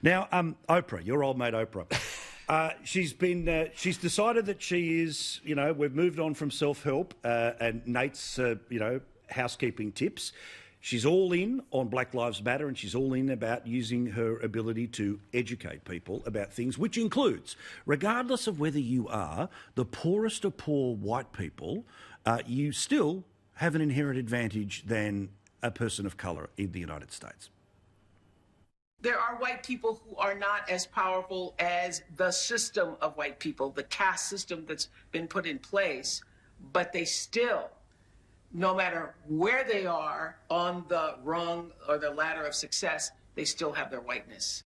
Now, Oprah, your old mate Oprah, she's decided that she is, we've moved on from self-help and Nate's, housekeeping tips. She's all in on Black Lives Matter, and she's all in about using her ability to educate people about things, which includes, regardless of whether you are the poorest of poor white people, you still have an inherent advantage than a person of colour in the United States. There are white people who are not as powerful as the system of white people, the caste system that's been put in place, but they still, no matter where they are on the rung or the ladder of success, they still have their whiteness.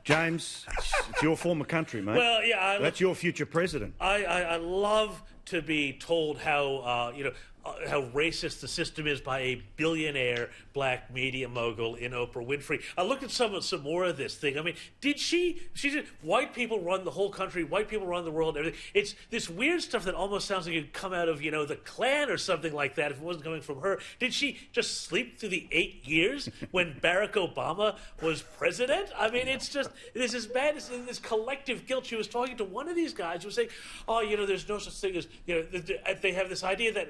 James, it's your former country, mate. Well, yeah. That's your future president. I love to be told how, how racist the system is by a billionaire black media mogul in Oprah Winfrey. I looked at some more of this thing. I mean, she said white people run the whole country, white people run the world, everything. It's this weird stuff that almost sounds like it'd come out of, the Klan or something like that if it wasn't coming from her. Did she just sleep through the 8 years when Barack Obama was president? I mean, it's just, this is bad. It's this collective guilt. She was talking to one of these guys who was saying, there's no such thing as, they have this idea that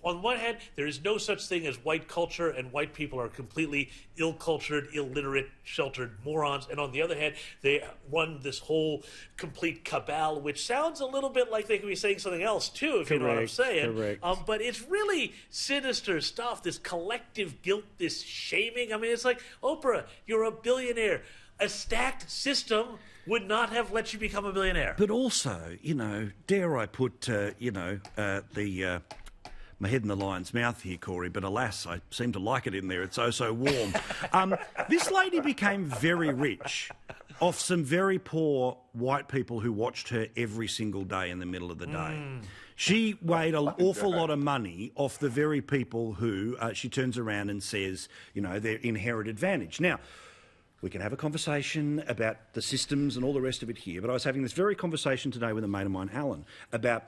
on one hand, there is no such thing as white culture, and white people are completely ill-cultured, illiterate, sheltered morons. And on the other hand, they run this whole complete cabal, which sounds a little bit like they could be saying something else, too, if you know what I'm saying. Correct. But it's really sinister stuff, this collective guilt, this shaming. I mean, it's like, Oprah, you're a billionaire. A stacked system would not have let you become a billionaire. But also, dare I put, my head in the lion's mouth here, Corey, but alas, I seem to like it in there. It's so warm. This lady became very rich off some very poor white people who watched her every single day in the middle of the day. She made an awful lot of money off the very people who she turns around and says, their inherent advantage. Now, we can have a conversation about the systems and all the rest of it here, but I was having this very conversation today with a mate of mine, Alan, about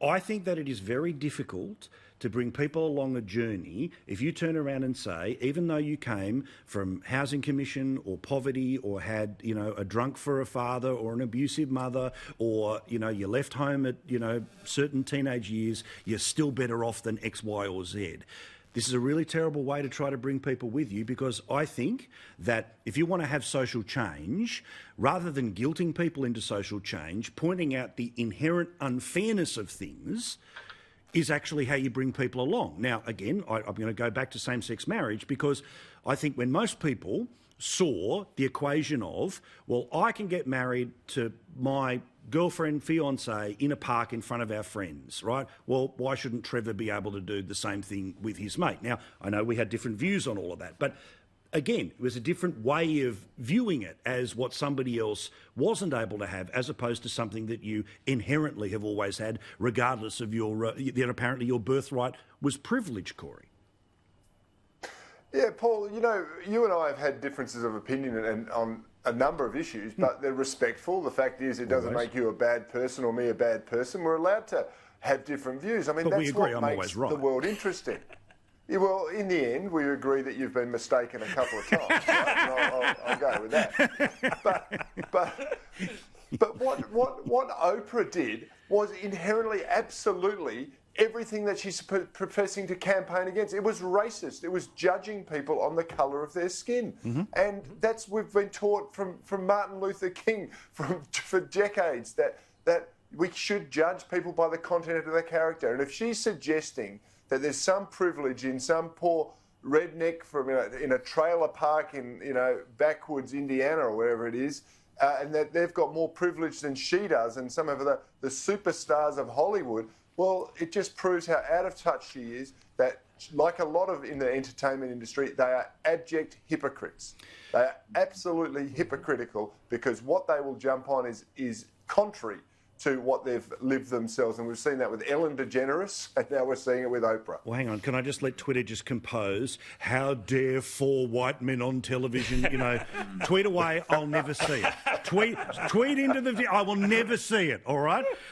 I think that it is very difficult to bring people along a journey if you turn around and say, even though you came from Housing Commission or poverty or had, a drunk for a father or an abusive mother or, you left home at, certain teenage years, you're still better off than X, Y or Z. This is a really terrible way to try to bring people with you, because I think that if you want to have social change, rather than guilting people into social change, pointing out the inherent unfairness of things is actually how you bring people along. Now, again, I'm going to go back to same-sex marriage, because I think when most people saw the equation of, well, I can get married to my girlfriend, fiancé in a park in front of our friends, right? Well, why shouldn't Trevor be able to do the same thing with his mate? Now, I know we had different views on all of that, but again, it was a different way of viewing it as what somebody else wasn't able to have, as opposed to something that you inherently have always had, regardless of your, apparently your birthright was privilege, Corey. Yeah, Paul, you and I have had differences of opinion and on a number of issues, but they're respectful. The fact is, it doesn't make you a bad person or me a bad person. We're allowed to have different views. I mean, that's what makes the world interesting. Yeah, well, in the end, we agree that you've been mistaken a couple of times. Right? I'll go with that. But what Oprah did was inherently, absolutely, everything that she's professing to campaign against. It was racist. It was judging people on the colour of their skin. And we've been taught from Martin Luther King for decades that we should judge people by the content of their character. And if she's suggesting that there's some privilege in some poor redneck from in a trailer park in backwoods Indiana or wherever it is, and that they've got more privilege than she does and some of the superstars of Hollywood, well, it just proves how out of touch she is, that like a lot of in the entertainment industry, they are abject hypocrites. They are absolutely hypocritical, because what they will jump on is contrary to what they've lived themselves. And we've seen that with Ellen DeGeneres, and now we're seeing it with Oprah. Well, hang on. Can I just let Twitter just compose? How dare 4 white men on television, tweet away, I'll never see it. Tweet into the... I will never see it, all right?